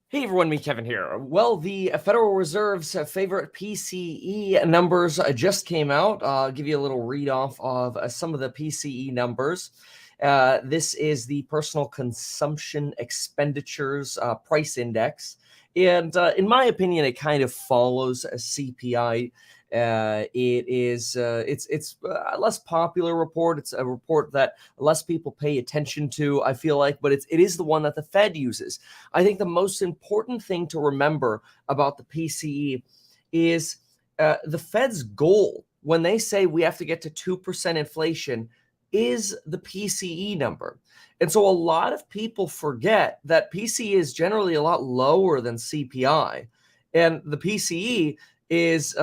Hey everyone, me Kevin here. Well, the Federal Reserve's favorite PCE numbers just came out. I'll give you a little read off of some of the PCE numbers. This is the Personal Consumption Expenditures Price Index. And in my opinion, it kind of follows a CPI. It's a less popular report. It's a report that less people pay attention to, I feel like, but it is the one that the Fed uses. I think the most important thing to remember about the PCE is the Fed's goal when they say we have to get to 2% inflation is the PCE number. And so a lot of people forget that PCE is generally a lot lower than CPI. And the PCE is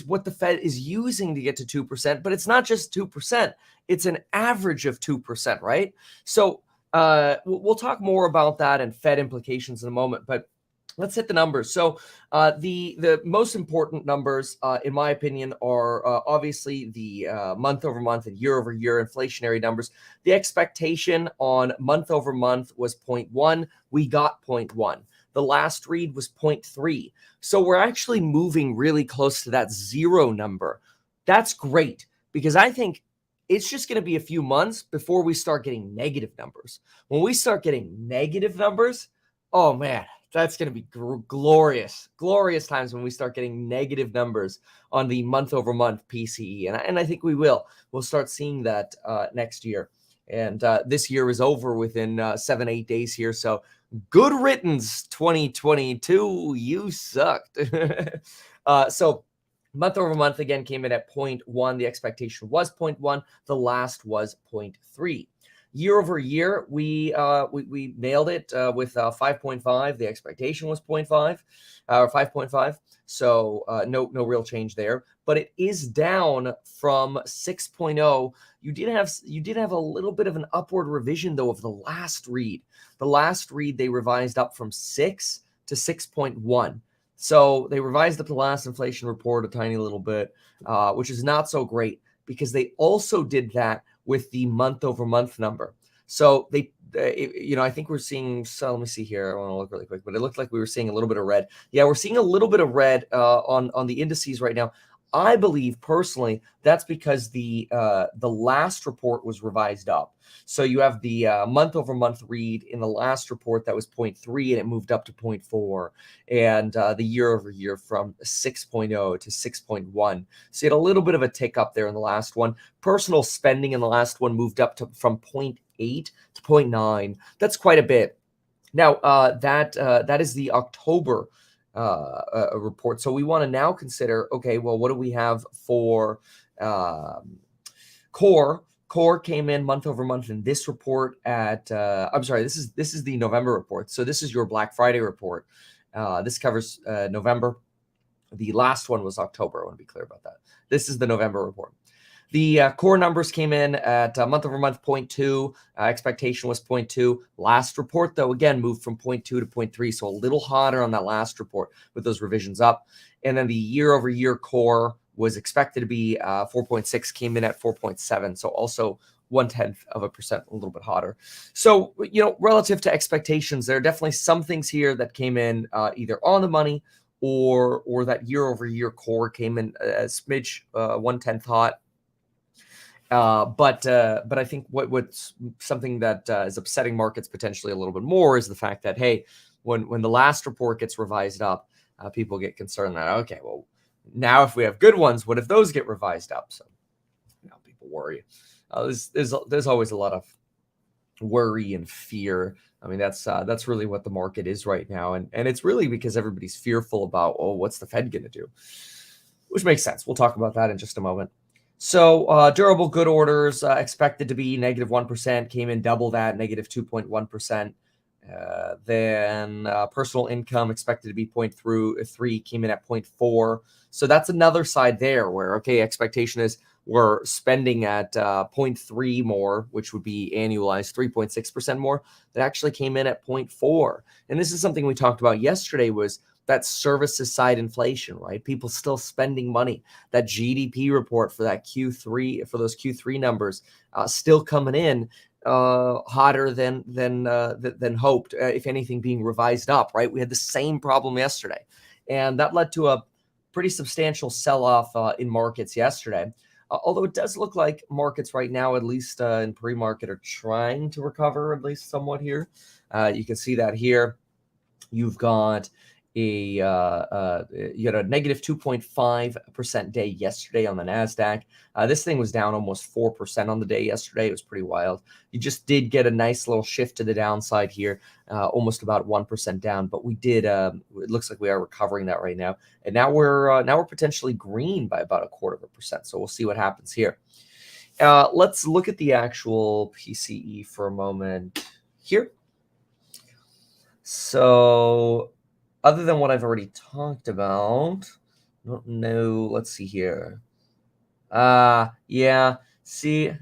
what the Fed is using to get to 2%, but it's not just 2%, it's an average of 2%, right? So we'll talk more about that and Fed implications in a moment, but let's hit the numbers. So the most important numbers, in my opinion, are obviously the month over month and year over year inflationary numbers. The expectation on month over month was 0.1. We got 0.1. The last read was 0.3. So we're actually moving really close to that zero number. That's great because I think it's just going to be a few months before we start getting negative numbers. When we start getting negative numbers, oh man, that's going to be glorious times when we start getting negative numbers on the month over month PCE. And I think we'll start seeing that next year. And this year is over within 7-8 days here. So good riddance, 2022. You sucked. So month over month again came in at 0.1. The expectation was 0.1. The last was 0.3. Year over year, we nailed it with 5.5. The expectation was 0.5 or 5.5. So no real change there, but it is down from 6.0. You did have a little bit of an upward revision though of the last read. The last read they revised up from 6 to 6.1. So they revised up the last inflation report a tiny little bit, which is not so great because they also did that with the month over month number. So I think we're seeing, so let me see here. I want to look really quick, but it looked like we were seeing a little bit of red. Yeah, we're seeing a little bit of red on the indices right now. I believe personally that's because the last report was revised up. So you have the month over month read in the last report that was 0.3 and it moved up to 0.4, and the year over year from 6.0 to 6.1. So you had a little bit of a tick up there in the last one. Personal spending in the last one moved up from 0.8 to 0.9. That's quite a bit. Now that is the October a report. So we want to now consider, okay, well, what do we have for core? Core came in month over month in this report at, I'm sorry, this is the November report. So this is your Black Friday report. This covers November. The last one was October. I want to be clear about that. This is the November report. The core numbers came in at month over month 0.2. Expectation was 0.2. Last report, though, again, moved from 0.2 to 0.3. So a little hotter on that last report with those revisions up. And then the year over year core was expected to be 4.6, came in at 4.7. So also 0.1%, a little bit hotter. So, relative to expectations, there are definitely some things here that came in either on the money or that year over year core came in a smidge 1/10 hot. But I think what's something that is upsetting markets potentially a little bit more is the fact that, hey, when the last report gets revised up, people get concerned that, okay, well, now if we have good ones, what if those get revised up? So people worry. There's always a lot of worry and fear. I mean, that's really what the market is right now, and it's really because everybody's fearful about, oh, what's the Fed going to do? Which makes sense. We'll talk about that in just a moment. So durable good orders expected to be negative 1%, came in double that, negative 2.1%. Then personal income expected to be 0.3, came in at 0.4. So that's another side there where, okay, expectation is we're spending at 0.3 more, which would be annualized 3.6% more. That actually came in at 0.4. And this is something we talked about yesterday, was that services side inflation, right? People still spending money. That GDP report for that Q3, for those Q3 numbers, still coming in hotter than hoped. If anything, being revised up. Right, we had the same problem yesterday, and that led to a pretty substantial sell-off in markets yesterday. Although it does look like markets right now, at least in pre-market, are trying to recover at least somewhat here. You can see that here. You've got a negative 2.5% day yesterday on the NASDAQ. This thing was down almost 4% on the day yesterday. It was pretty wild. You just did get a nice little shift to the downside here, almost about 1% down. But we did. It looks like we are recovering that right now, and now we're potentially green by about 0.25%. So we'll see what happens here. Let's look at the actual PCE for a moment here. So, other than what I've already talked about, I don't know. Let's see here. Yeah. See,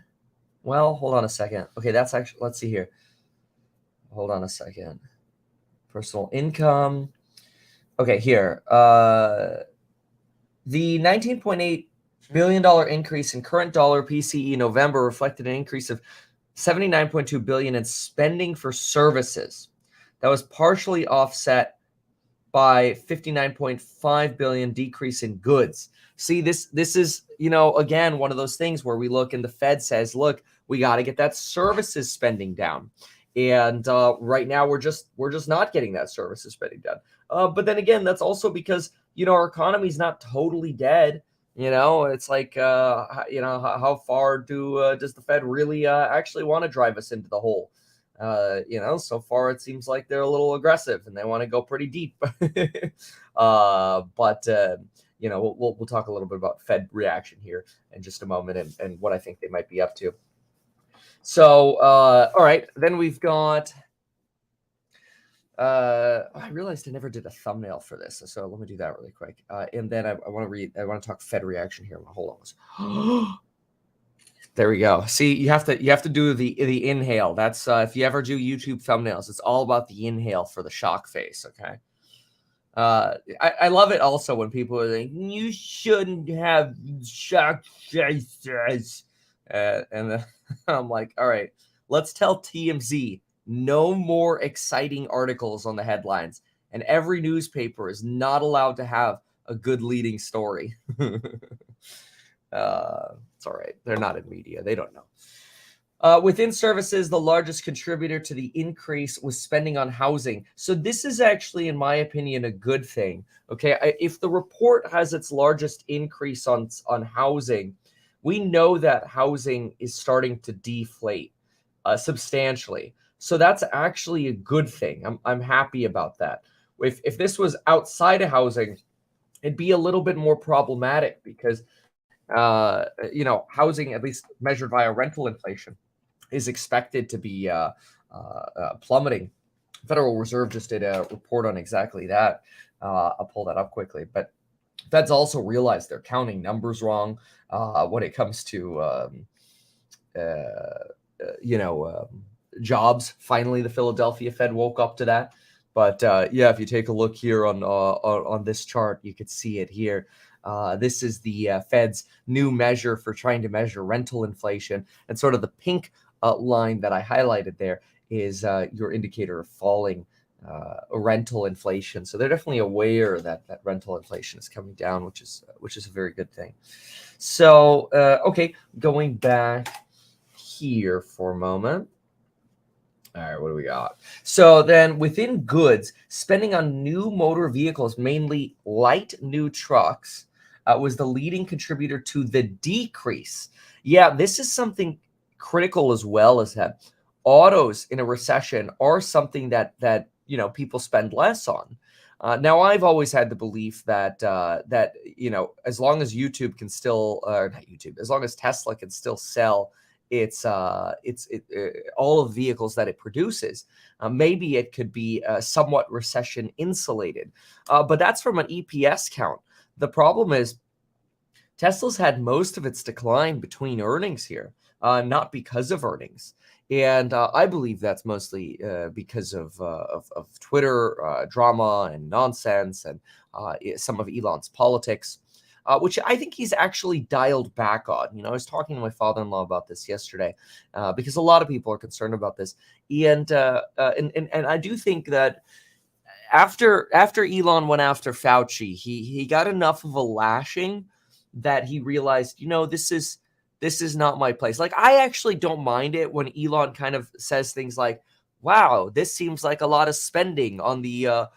well, hold on a second. Okay, that's actually, let's see here. Hold on a second. Personal income. Okay, here. The $19.8 billion increase in current dollar PCE November reflected an increase of $79.2 billion in spending for services. That was partially offset by $59.5 billion decrease in goods. See, this is, again, one of those things where we look and the Fed says, look, we got to get that services spending down. And right now we're just not getting that services spending done. But then again, that's also because, our economy is not totally dead. It's like, how far does the Fed really actually want to drive us into the hole? So far it seems like they're a little aggressive and they want to go pretty deep. We'll talk a little bit about Fed reaction here in just a moment and what I think they might be up to. So, all right, then we've got, I realized I never did a thumbnail for this. So let me do that really quick. And then I want to talk Fed reaction here. Hold on. There we go. See, you have to do the inhale. That's if you ever do YouTube thumbnails, it's all about the inhale for the shock face. Okay. I love it also when people are like, you shouldn't have shock faces, and I'm like, all right, let's tell TMZ no more exciting articles on the headlines, and every newspaper is not allowed to have a good leading story. It's all right. They're not in media. They don't know. Within services, the largest contributor to the increase was spending on housing. So this is actually, in my opinion, a good thing. Okay, if the report has its largest increase on housing, we know that housing is starting to deflate substantially. So that's actually a good thing. I'm happy about that. If this was outside of housing, it'd be a little bit more problematic because housing, at least measured via rental inflation, is expected to be plummeting. Federal Reserve just did a report on exactly that. I'll pull that up quickly. But Feds also realized they're counting numbers wrong when it comes to jobs. Finally, the Philadelphia Fed woke up to that. But if you take a look here on this chart, you could see it here. This is the Fed's new measure for trying to measure rental inflation, and sort of the pink line that I highlighted there is your indicator of falling rental inflation. So they're definitely aware that rental inflation is coming down, which is a very good thing. So okay, going back here for a moment. All right, what do we got? So then within goods, spending on new motor vehicles, mainly light new trucks, was the leading contributor to the decrease. Yeah, this is something critical as well, as that autos in a recession are something that people spend less on. Now, I've always had the belief that as long as YouTube can still, not YouTube, as long as Tesla can still sell it's all of the vehicles that it produces, maybe it could be somewhat recession insulated. But that's from an EPS count. The problem is Tesla's had most of its decline between earnings here, not because of earnings. And I believe that's mostly because of Twitter drama and nonsense and some of Elon's politics. which I think he's actually dialed back on. I was talking to my father-in-law about this yesterday because a lot of people are concerned about this, and I do think that after Elon went after Fauci, he got enough of a lashing that he realized, this is not my place. Like, I actually don't mind it when Elon kind of says things like, wow, this seems like a lot of spending on the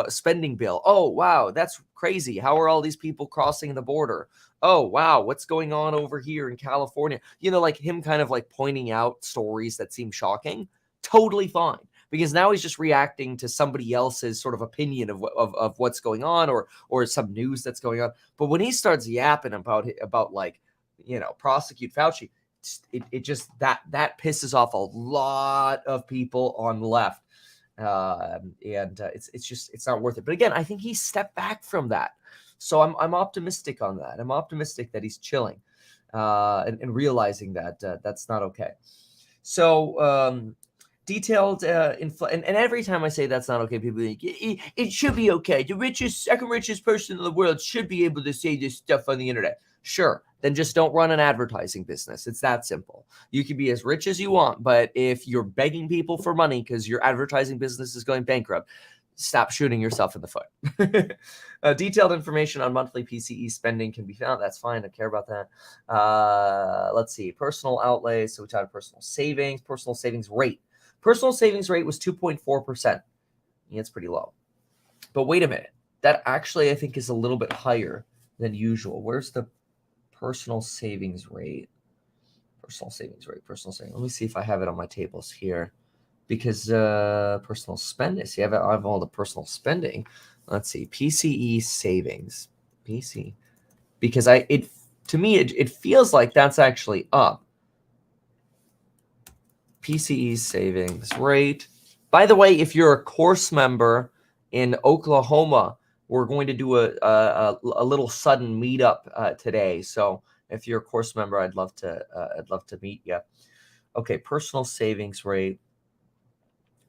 spending bill. Oh, wow, that's crazy. How are all these people crossing the border? Oh, wow, what's going on over here in California? Like him kind of like pointing out stories that seem shocking. Totally fine, because now he's just reacting to somebody else's sort of opinion of what's going on, or some news that's going on. But when he starts yapping about like, prosecute Fauci, it just that pisses off a lot of people on the left, and it's not worth it. But again, I think he stepped back from that, so I'm optimistic on that. I'm optimistic that he's chilling, and realizing that that's not okay. So detailed and every time I say that's not okay, people think it should be okay. The second richest person in the world should be able to say this stuff on the internet. Sure, then just don't run an advertising business. It's that simple. You can be as rich as you want, but if you're begging people for money because your advertising business is going bankrupt, stop shooting yourself in the foot. Detailed information on monthly PCE spending can be found. That's fine. I don't care about that. Let's see. Personal outlays. So we talked personal savings. Personal savings rate. Personal savings rate was 2.4%. Yeah, it's pretty low. But wait a minute. That actually, I think, is a little bit higher than usual. Where's the personal savings rate? Personal savings rate. Personal savings. Let me see if I have it on my tables here. Because personal spending. See, I have all the personal spending. Let's see. PCE savings. PC. Because to me, it feels like that's actually up. PCE savings rate. By the way, if you're a course member in Oklahoma, we're going to do a little sudden meetup today. So if you're a course member, I'd love to meet you. Okay, personal savings rate.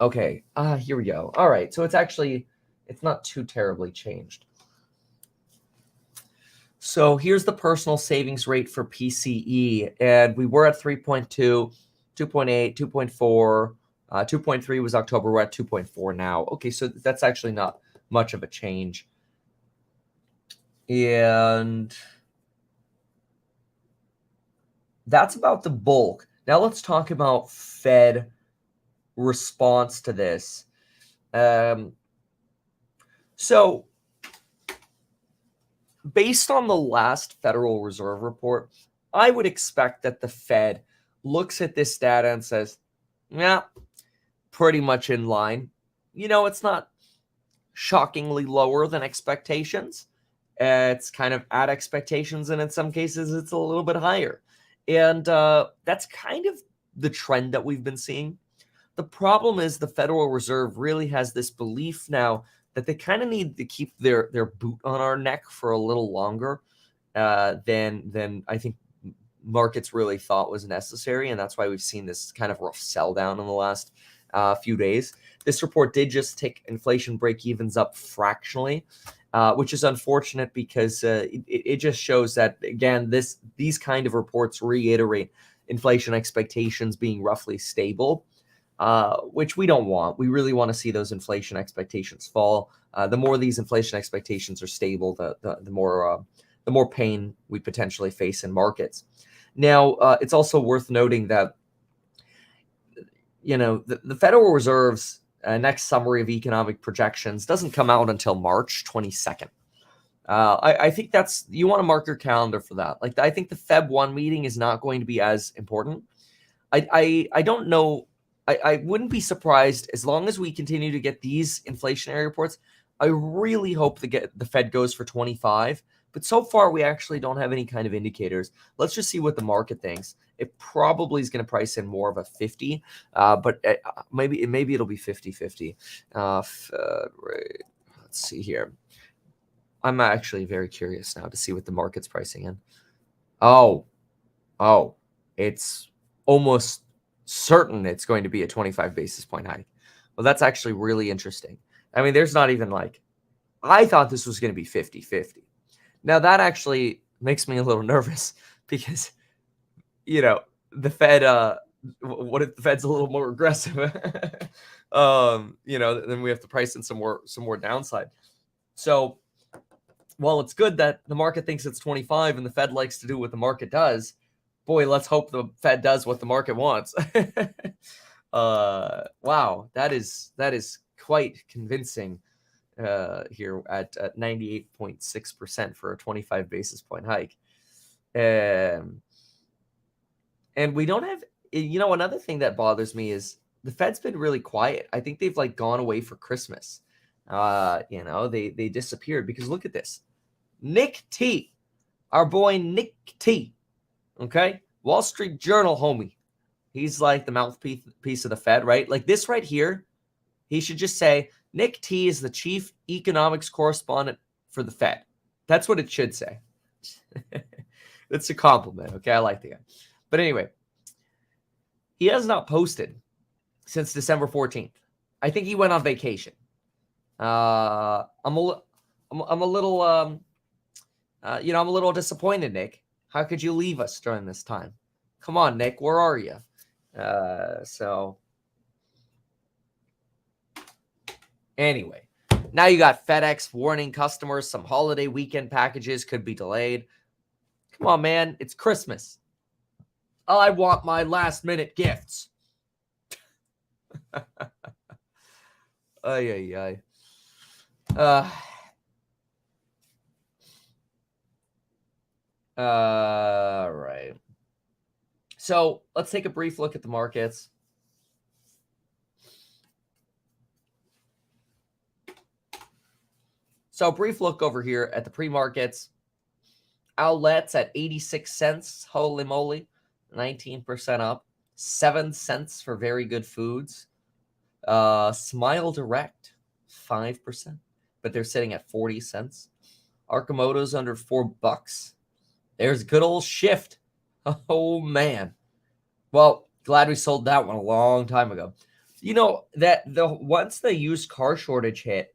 Okay, here we go. All right, so it's not too terribly changed. So here's the personal savings rate for PCE, and we were at 3.2. 2.8, 2.4, 2.3 was October. We're at 2.4 now. Okay, so that's actually not much of a change. And that's about the bulk. Now let's talk about Fed response to this. So based on the last Federal Reserve report, I would expect that the Fed looks at this data and says, yeah, pretty much in line. It's not shockingly lower than expectations. It's kind of at expectations, and in some cases, it's a little bit higher. And that's kind of the trend that we've been seeing. The problem is the Federal Reserve really has this belief now that they kind of need to keep their boot on our neck for a little longer than I think markets really thought was necessary, and that's why we've seen this kind of rough sell down in the last few days. This report did just tick inflation break-evens up fractionally, which is unfortunate because it just shows that, again, these kind of reports reiterate inflation expectations being roughly stable, which we don't want. We really want to see those inflation expectations fall. The more these inflation expectations are stable, the more pain we potentially face in markets. Now, it's also worth noting that, the Federal Reserve's next summary of economic projections doesn't come out until March 22nd. I think you want to mark your calendar for that. Like, I think the Feb 1 meeting is not going to be as important. I don't know. I wouldn't be surprised as long as we continue to get these inflationary reports. I really hope the Fed goes for 25. But so far, we actually don't have any kind of indicators. Let's just see what the market thinks. It probably is going to price in more of a 50, but maybe it'll be 50-50. Right. Let's see here. I'm actually very curious now to see what the market's pricing in. Oh, it's almost certain it's going to be a 25 basis point hike. Well, that's actually really interesting. I mean, there's not even I thought this was going to be 50-50. Now that actually makes me a little nervous because, you know, the Fed, what if the Fed's a little more aggressive? Then we have to price in some more downside. So while it's good that the market thinks it's 25 and the Fed likes to do what the market does, boy, let's hope the Fed does what the market wants. Wow, that is quite convincing here at 98.6% for a 25 basis point hike. And we don't have, another thing that bothers me is the Fed's been really quiet. I think they've like gone away for Christmas. They disappeared because look at this. Nick T, our boy Nick T, okay? Wall Street Journal homie. He's like the mouthpiece of the Fed, right? Like this right here, he should just say, Nick T is the chief economics correspondent for the Fed. That's what it should say. It's a compliment, okay? I like the guy. But anyway, he has not posted since December 14th. I think he went on vacation. I'm a little disappointed, Nick. How could you leave us during this time? Come on, Nick, where are you? So anyway, now you got FedEx warning customers some holiday weekend packages could be delayed. Come on, man, it's Christmas. I want my last minute gifts. Ay. Right. So let's take a brief look at the markets. So a brief look over here at the pre-markets. Outlets at 86 cents. Holy moly. 19% up. 7 cents for very good foods. Smile Direct, 5%. But they're sitting at 40 cents. Arcimoto's under $4. There's good old Shift. Oh, man. Well, glad we sold that one a long time ago. Once the used car shortage hit,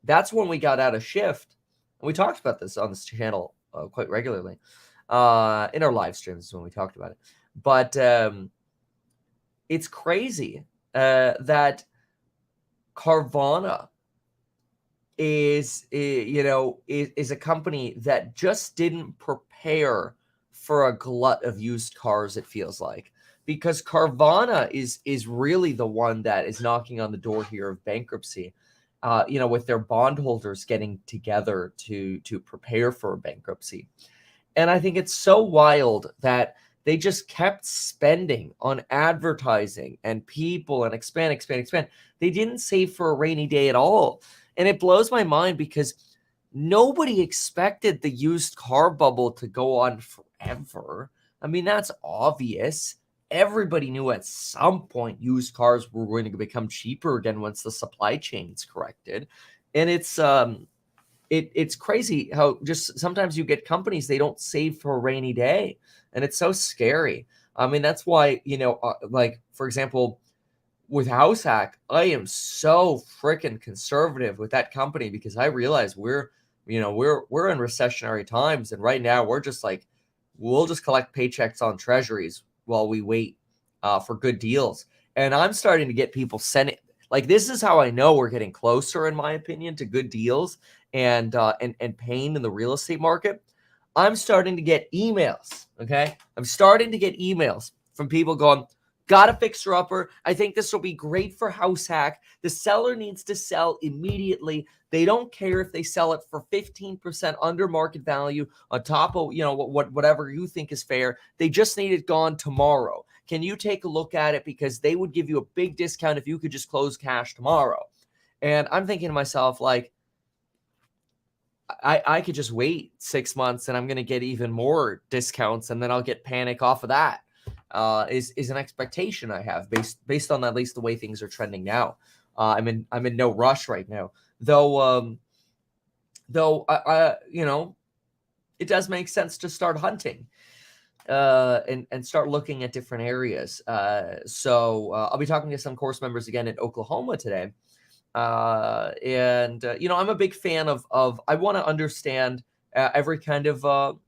that's when we got out of Shift. And we talked about this on this channel quite regularly. In our live streams when we talked about it. But it's crazy that Carvana is a company that just didn't prepare for a glut of used cars, it feels like, because Carvana is really the one that is knocking on the door here of bankruptcy, with their bondholders getting together to prepare for a bankruptcy. And I think it's so wild that they just kept spending on advertising and people and expand. They didn't save for a rainy day at all. And it blows my mind because nobody expected the used car bubble to go on forever. I mean, that's obvious. Everybody knew at some point used cars were going to become cheaper again once the supply chain's corrected. And it's crazy how just sometimes you get companies, they don't save for a rainy day. And it's so scary. I mean, that's why, like, for example, with House Hack, I am so freaking conservative with that company because I realize we're in recessionary times. And right now we're just like, we'll just collect paychecks on treasuries while we wait for good deals. And I'm starting to get people sending, like, this is how I know we're getting closer, in my opinion, to good deals and pain in the real estate market. I'm starting to get emails, okay? I'm starting to get emails from people going, got a fixer-upper. I think this will be great for House Hack. The seller needs to sell immediately. They don't care if they sell it for 15% under market value on top of, whatever you think is fair. They just need it gone tomorrow. Can you take a look at it? Because they would give you a big discount if you could just close cash tomorrow. And I'm thinking to myself, like, I could just wait 6 months and I'm going to get even more discounts and then I'll get panic off of that. Is an expectation I have based on at least the way things are trending now. I'm in no rush right now, though I it does make sense to start hunting and start looking at different areas. So I'll be talking to some course members again in Oklahoma today. I'm a big fan of I want to understand every kind of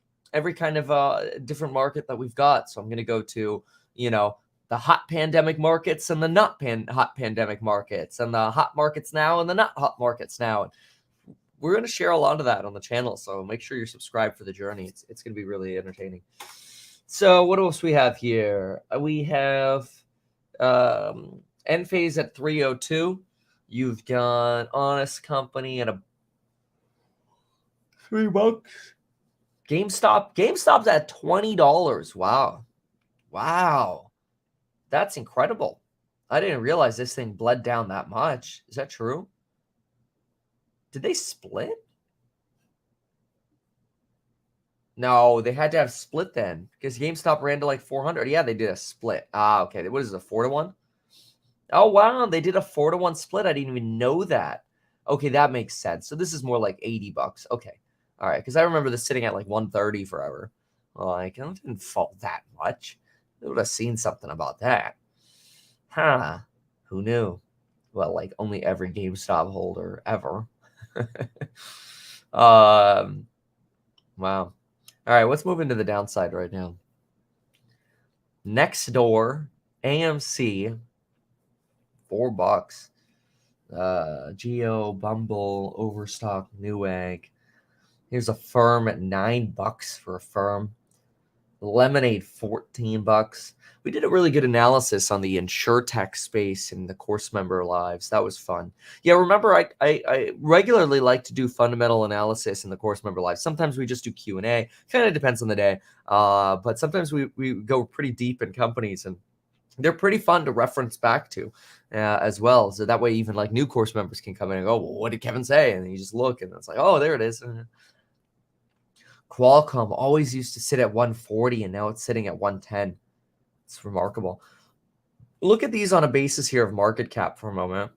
different market that we've got. So I'm going to go to, the hot pandemic markets and the not hot pandemic markets, and the hot markets now and the not hot markets now. And we're going to share a lot of that on the channel. So make sure you're subscribed for the journey. It's going to be really entertaining. So what else we have here? We have Enphase at 302. You've got Honest Company at $3. GameStop's at $20. Wow. That's incredible. I didn't realize this thing bled down that much. Is that true? Did they split? No, they had to have split then, because GameStop ran to like 400. Yeah, they did a split. Okay. What is it, a 4-to-1? Oh, wow. They did a 4-to-1 split. I didn't even know that. Okay, that makes sense. So this is more like $80. Okay. All right. Because I remember this sitting at like 130 forever. Like, it didn't fall that much. I would have seen something about that. Huh. Who knew? Well, like only every GameStop holder ever. Wow. All right, let's move into the downside right now. Next door, AMC, $4. Geo, Bumble, Overstock, Newegg. Here's a firm at $9 for a firm. Lemonade, $14. We did a really good analysis on the InsurTech space in the course member lives. That was fun. Yeah, remember, I regularly like to do fundamental analysis in the course member lives. Sometimes we just do Q&A. Kind of depends on the day. But sometimes we go pretty deep in companies, and they're pretty fun to reference back to as well. So that way even like new course members can come in and go, well, what did Kevin say? And you just look, and it's like, oh, there it is. Qualcomm always used to sit at 140, and now it's sitting at 110. It's remarkable. Look at these on a basis here of market cap for a moment.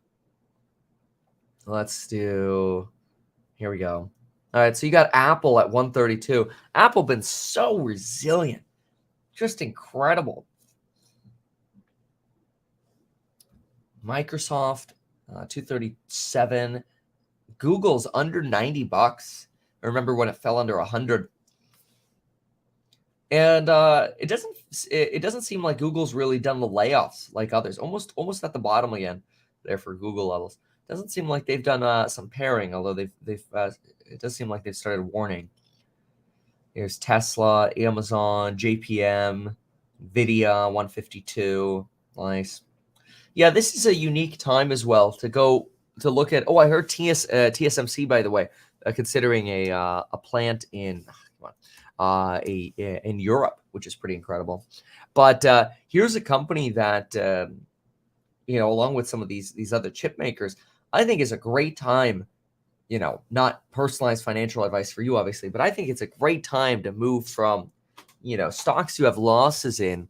Let's do, here we go. All right, so you got Apple at 132. Apple been so resilient. Just incredible. Microsoft, 237. Google's under $90. I remember when it fell under 100. And it doesn't seem like Google's really done the layoffs like others. Almost at the bottom again there for Google levels. Doesn't seem like they've done some pairing, although they've it does seem like they've started warning. Here's Tesla, Amazon, JPM, Nvidia, 152. Nice. Yeah, this is a unique time as well to go to look at. Oh, I heard TSMC, by the way, considering a plant in in Europe, which is pretty incredible. But here's a company that along with some of these other chip makers, I think is a great time. Not personalized financial advice for you, obviously, but I think it's a great time to move from stocks you have losses in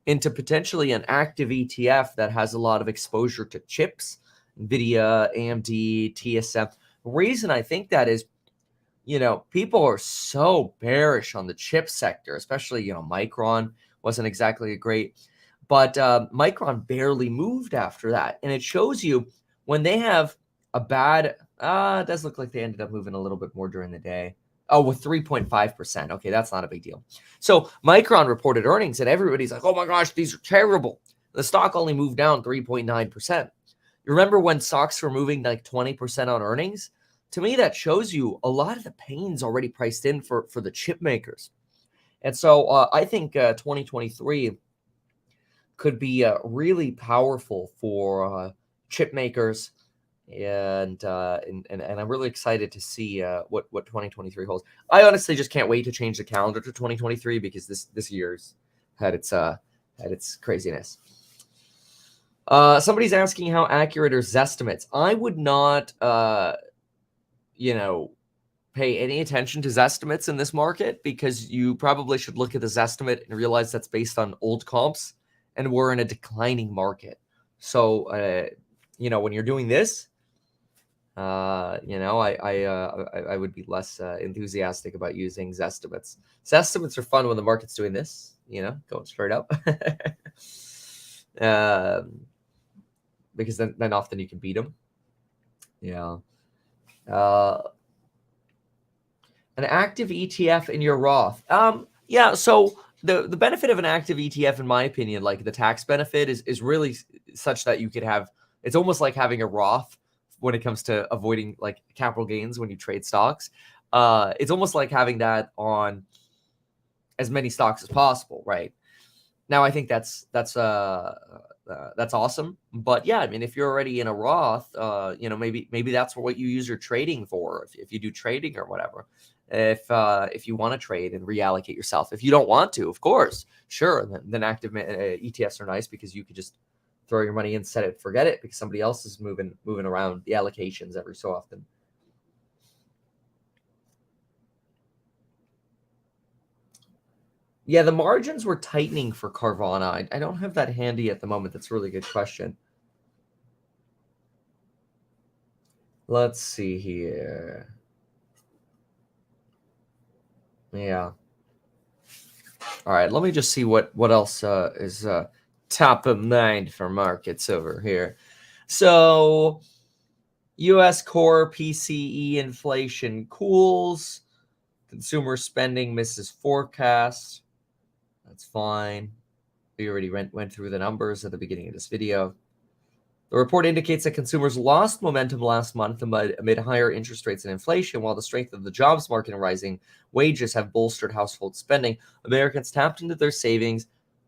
into potentially an active ETF that has a lot of exposure to chips, NVIDIA, AMD, TSM. The reason I think that is, people are so bearish on the chip sector, especially, Micron wasn't exactly a great, but Micron barely moved after that. And it shows you when they have a bad, it does look like they ended up moving a little bit more during the day. Oh, with 3.5%. Okay, that's not a big deal. So Micron reported earnings, and everybody's like, oh my gosh, these are terrible. The stock only moved down 3.9%. You remember when stocks were moving like 20% on earnings? To me, that shows you a lot of the pain's already priced in for the chip makers. And so I think 2023 could be really powerful for chip makers. And I'm really excited to see what 2023 holds. I honestly just can't wait to change the calendar to 2023 because this year's had its craziness. Somebody's asking how accurate are Zestimates. I would not pay any attention to Zestimates in this market, because you probably should look at the Zestimate and realize that's based on old comps, and we're in a declining market. So when you're doing this, I would be less enthusiastic about using Zestimates. Zestimates are fun when the market's doing this, going straight up. Because then often you can beat them. Yeah. An active ETF in your Roth. Yeah, so the benefit of an active ETF, in my opinion, like the tax benefit is really such that you could have, it's almost like having a Roth when it comes to avoiding like capital gains when you trade stocks. It's almost like having that on as many stocks as possible, right? Now, I think that's awesome. But yeah, I mean, if you're already in a Roth, maybe that's what you use your trading for. If you do trading or whatever, if you want to trade and reallocate yourself, if you don't want to, of course, sure. Then active ETFs are nice because you could just throw your money in, set it, forget it, because somebody else is moving around the allocations every so often. Yeah, the margins were tightening for Carvana. I don't have that handy at the moment. That's a really good question. Let's see here. Yeah. All right. Let me just see what else is top of mind for markets over here. So, U.S. core PCE inflation cools. Consumer spending misses forecasts. That's fine. We already went through the numbers at the beginning of this video. The report indicates that consumers lost momentum last month amid higher interest rates and inflation, while the strength of the jobs market and rising wages have bolstered household spending. Americans tapped into their savings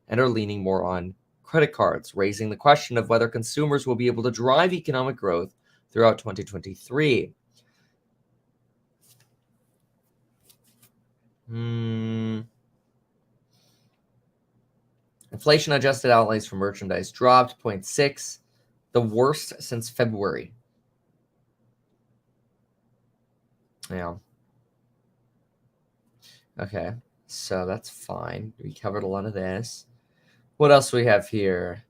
and are leaning more on credit cards, raising the question of whether consumers will be able to drive economic growth throughout 2023. Inflation-adjusted outlays for merchandise dropped 0.6, the worst since February. Yeah. Okay, so that's fine. We covered a lot of this. What else do we have here?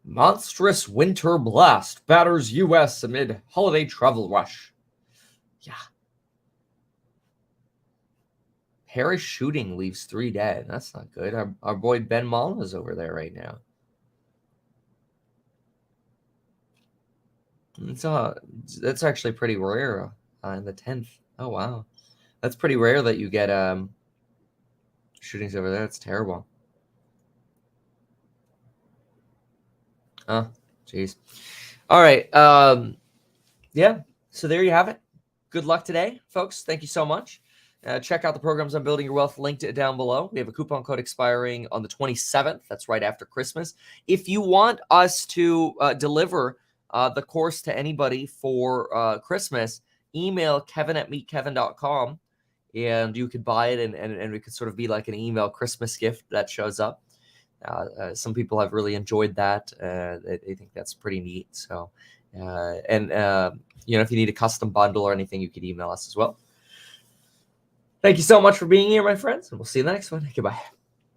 Monstrous winter blast batters U.S. amid holiday travel rush. Yeah. Paris shooting leaves 3 dead. That's not good. Our boy Ben Malma's over there right now. That's actually pretty rare in the 10th. Oh, wow. That's pretty rare that you get shootings over there. That's terrible. Oh, jeez. All right. Yeah. So there you have it. Good luck today, folks. Thank you so much. Check out the programs on Building Your Wealth linked down below. We have a coupon code expiring on the 27th. That's right after Christmas. If you want us to deliver the course to anybody for Christmas, email kevin@meetkevin.com and you could buy it and it could sort of be like an email Christmas gift that shows up. Some people have really enjoyed that. They think that's pretty neat. So, if you need a custom bundle or anything, you could email us as well. Thank you so much for being here, my friends, and we'll see you in the next one. Goodbye.